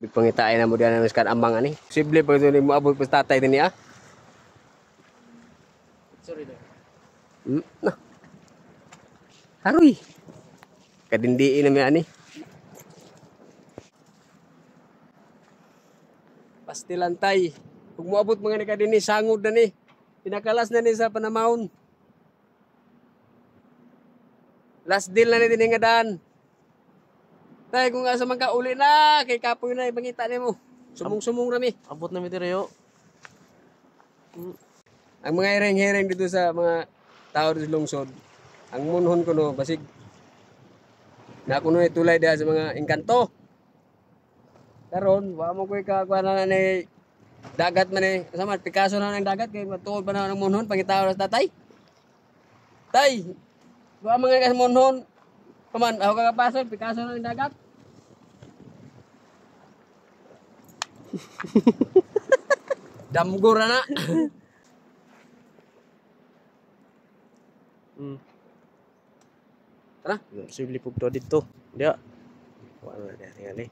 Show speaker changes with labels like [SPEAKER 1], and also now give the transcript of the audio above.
[SPEAKER 1] Pangitain na mo diyan ang iskan amang ani. Posible pa ito ni mo abot pa tatay din niya.
[SPEAKER 2] Sorry daw.
[SPEAKER 1] No. Haroy. Kadindiin na mi ani. Pastilan tay. Kung moabot mga ni kadini sangod na ni. Pinakalas na ni sa panamahon. Last deal na ni din nga daan. Tay kung asa man ka uli na kay kapoy na ibangita nimo. Sumong-sumong rami.
[SPEAKER 2] Abot na mi diri yo.
[SPEAKER 1] Ang mga hereng-hereng dito sa mga tao sa lungsod, ang munhon ko no basig na kuno tulay diha sa mga engkanto. Karon wa mo koy ka kuana na ni dagat man ni sama Picasso na ng dagat kay matuod pa na ng munhon pangitaw sa tatay. Tay, wa mga ka munhon. Paman ako kakapasok Picasso na ng dagat. Damgura na.
[SPEAKER 2] Tara, posible pug to dito. Dia. Wala na tingali.